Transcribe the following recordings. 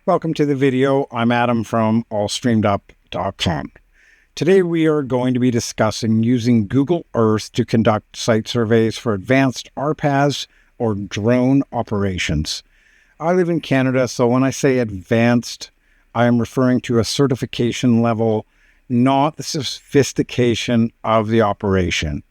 Welcome to the video. I'm Adam from allstreamedup.com. Today we are going to be discussing using Google Earth to conduct site surveys for advanced RPAS or drone operations. I live in Canada, so when I say advanced, I am referring to a certification level, not the sophistication of the operation.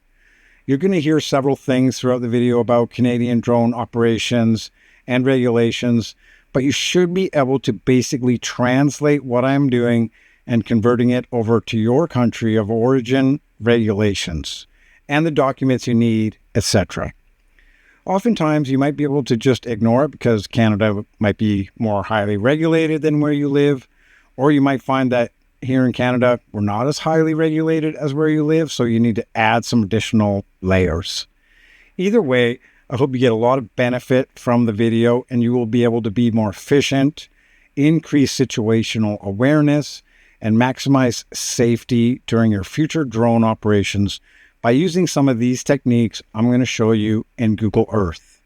You're going to hear several things throughout the video about Canadian drone operations and regulations, but you should be able to basically translate what I'm doing and converting it over to your country of origin regulations and the documents you need, etc. Oftentimes, you might be able to just ignore it because Canada might be more highly regulated than where you live, or you might find that here in Canada, we're not as highly regulated as where you live, so you need to add some additional layers. Either way, I hope you get a lot of benefit from the video and you will be able to be more efficient, increase situational awareness, and maximize safety during your future drone operations by using some of these techniques I'm going to show you in Google Earth.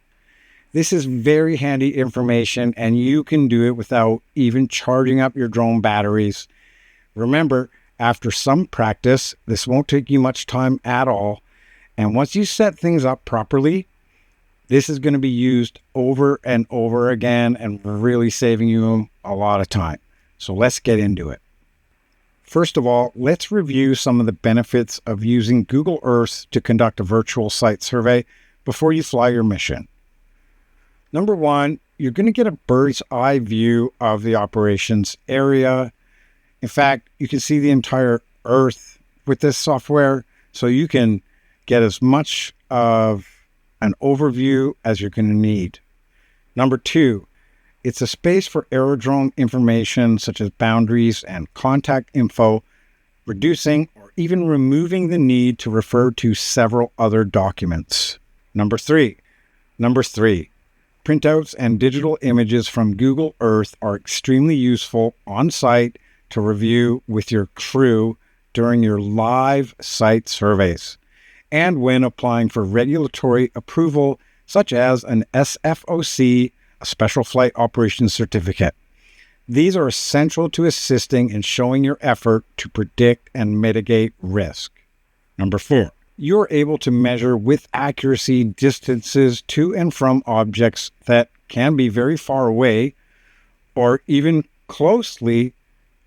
This is very handy information and you can do it without even charging up your drone batteries. Remember, after some practice, this won't take you much time at all. And once you set things up properly, this is going to be used over and over again and really saving you a lot of time. So let's get into it. First of all, let's review some of the benefits of using Google Earth to conduct a virtual site survey before you fly your mission. Number one, you're going to get a bird's eye view of the operations area. In fact, you can see the entire Earth with this software, so you can get as much of an overview as you're going to need. Number two, it's a space for aerodrome information such as boundaries and contact info, reducing or even removing the need to refer to several other documents. Number three, printouts and digital images from Google Earth are extremely useful on site to review with your crew during your live site surveys and when applying for regulatory approval, such as an SFOC, a Special Flight Operations Certificate. These are essential to assisting in showing your effort to predict and mitigate risk. Number four, you're able to measure with accuracy distances to and from objects that can be very far away or even closely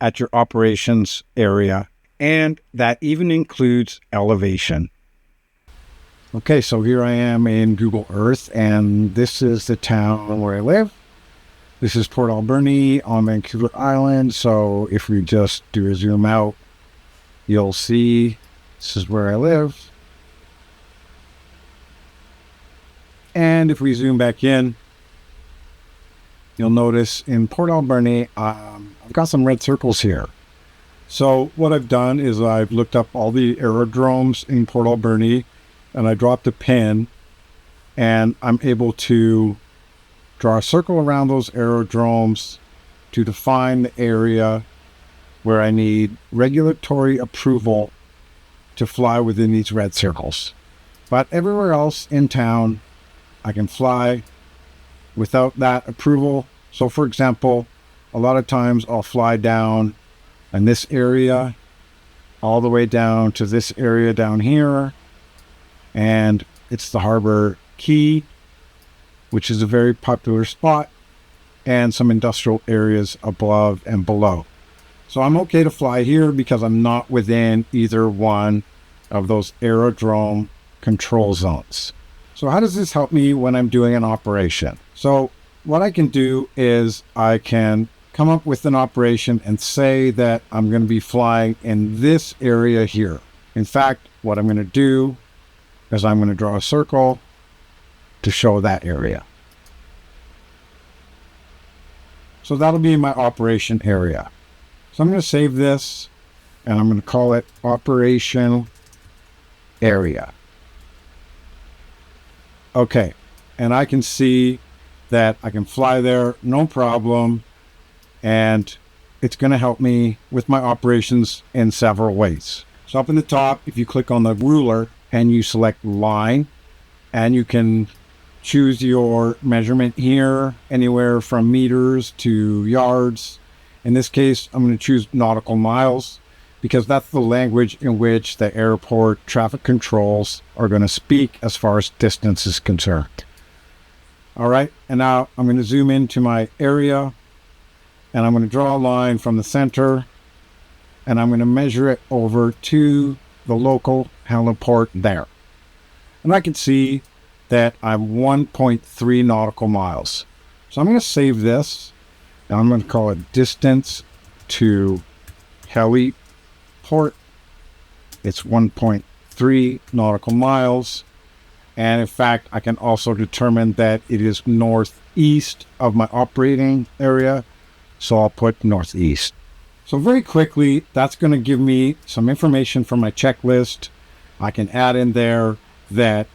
at your operations area, and that even includes elevation. Okay, so here I am in Google Earth, and this is the town where I live. This is Port Alberni on Vancouver Island, so if we just do a zoom out, you'll see this is where I live. And if we zoom back in, you'll notice in Port Alberni, I've got some red circles here. So what I've done is I've looked up all the aerodromes in Port Alberni, and I dropped a pin, and I'm able to draw a circle around those aerodromes to define the area where I need regulatory approval to fly within these red circles. But everywhere else in town, I can fly without that approval. So for example, a lot of times I'll fly down in this area all the way down to this area down here, and it's the Harbor Key, which is a very popular spot, and some industrial areas above and below. So I'm okay to fly here because I'm not within either one of those aerodrome control zones. So how does this help me when I'm doing an operation? So what I can do is I can come up with an operation and say that I'm going to be flying in this area here. In fact, what I'm going to do is I'm going to draw a circle to show that area. So that'll be my operation area. So I'm going to save this and I'm going to call it operation area. Okay, and I can see that I can fly there, no problem, and it's going to help me with my operations in several ways. So up in the top, if you click on the ruler and you select line, and you can choose your measurement here, anywhere from meters to yards. In this case, I'm going to choose nautical miles because that's the language in which the airport traffic controls are going to speak as far as distance is concerned. All right, and now I'm going to zoom into my area, and I'm going to draw a line from the center, and I'm going to measure it over to the local heliport there. And I can see that I'm 1.3 nautical miles. So I'm going to save this, and I'm going to call it distance to heliport. It's 1.3 nautical miles. And in fact, I can also determine that it is northeast of my operating area. So I'll put northeast. So very quickly, that's going to give me some information from my checklist. I can add in there that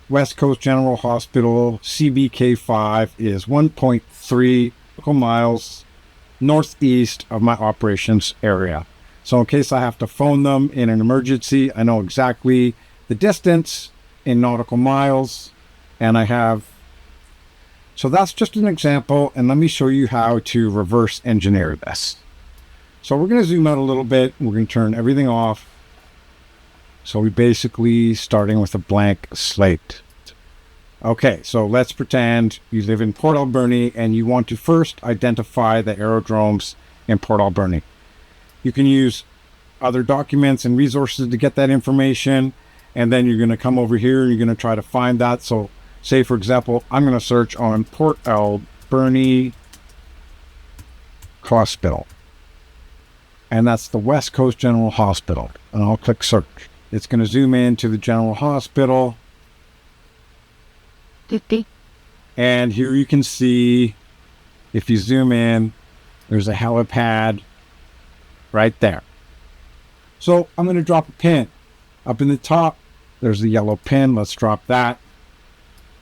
West Coast General Hospital CBK5 is 1.3 nautical miles northeast of my operations area. So in case I have to phone them in an emergency, I know exactly the distance in nautical miles, and I have. So that's just an example, and let me show you how to reverse engineer this. So we're going to zoom out a little bit. We're going to turn everything off. So we basically starting with a blank slate. Okay, so let's pretend you live in Port Alberni and you want to first identify the aerodromes in Port Alberni. You can use other documents and resources to get that information, and then you're going to come over here and you're going to try to find that. So say, for example, I'm going to search on Port Alberni Hospital. And that's the West Coast General Hospital. And I'll click search. It's going to zoom in to the General Hospital. And here you can see, if you zoom in, there's a helipad right there. So I'm going to drop a pin. Up in the top, there's the yellow pin. Let's drop that.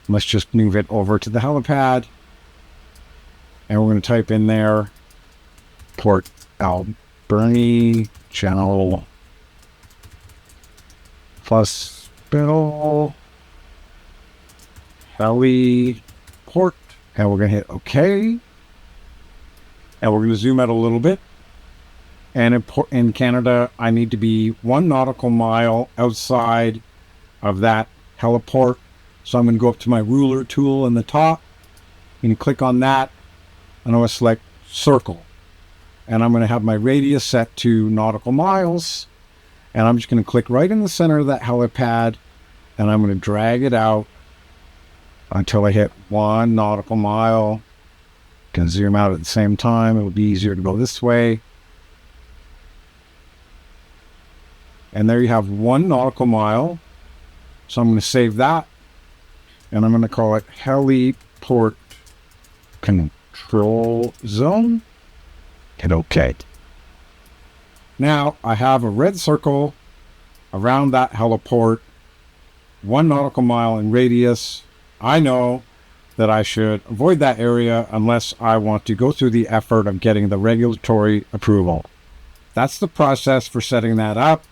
Let's just move it over to the helipad. And we're going to type in there, Port Alberni General Hospital Heliport, and we're going to hit OK. And we're going to zoom out a little bit. And in Canada, I need to be 1 nautical mile outside of that heliport. So I'm going to go up to my ruler tool in the top. I'm going to click on that, and I'm going to select circle. And I'm going to have my radius set to nautical miles. And I'm just going to click right in the center of that helipad, and I'm going to drag it out until I hit 1 nautical mile. Can zoom out at the same time. It will be easier to go this way. And there you have 1 nautical mile. So I'm going to save that, and I'm going to call it Heliport Control Zone. Hit OK. Now I have a red circle around that heliport, 1 nautical mile in radius. I know that I should avoid that area unless I want to go through the effort of getting the regulatory approval. That's the process for setting that up,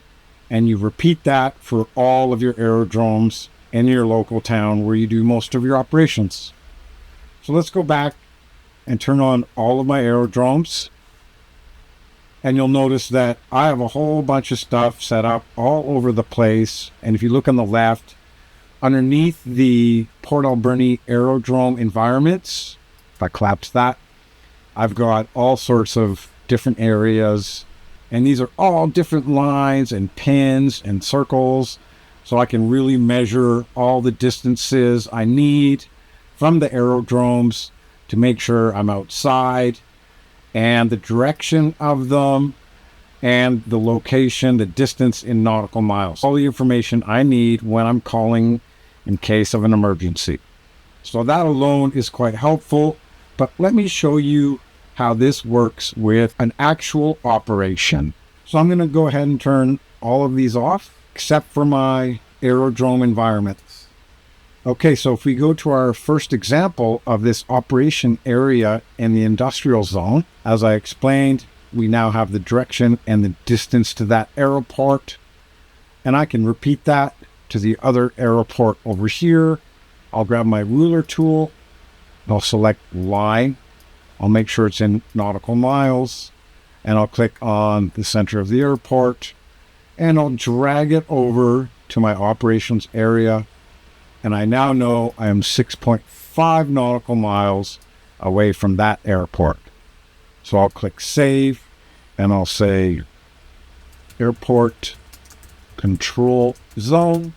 and you repeat that for all of your aerodromes in your local town where you do most of your operations. So let's go back and turn on all of my aerodromes. And you'll notice that I have a whole bunch of stuff set up all over the place. And if you look on the left, underneath the Port Alberni Aerodrome environments, if I collapse that, I've got all sorts of different areas. And these are all different lines and pins and circles. So I can really measure all the distances I need from the aerodromes to make sure I'm outside, and the direction of them, and the location, the distance in nautical miles. All the information I need when I'm calling in case of an emergency. So that alone is quite helpful, but let me show you how this works with an actual operation. So I'm going to go ahead and turn all of these off, except for my aerodrome environments. Okay, so if we go to our first example of this operation area in the industrial zone, as I explained, we now have the direction and the distance to that aeroport. And I can repeat that to the other aeroport over here. I'll grab my ruler tool. I'll select line. I'll make sure it's in nautical miles. And I'll click on the center of the airport. And I'll drag it over to my operations area. And I now know I am 6.5 nautical miles away from that airport. So I'll click save. And I'll say airport control zone.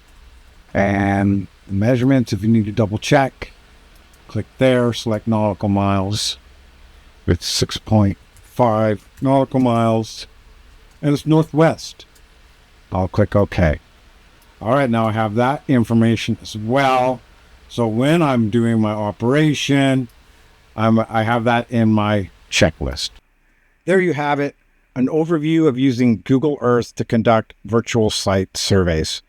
And measurements, if you need to double check, click there, select nautical miles. It's 6.5 nautical miles, and it's northwest. I'll click OK. All right, now I have that information as well. So when I'm doing my operation, I have that in my checklist. There you have it, an overview of using Google Earth to conduct virtual site surveys.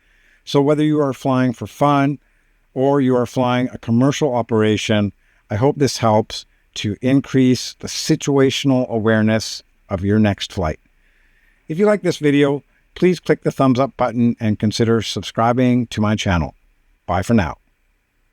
So whether you are flying for fun or you are flying a commercial operation, I hope this helps to increase the situational awareness of your next flight. If you like this video, please click the thumbs up button and consider subscribing to my channel. Bye for now.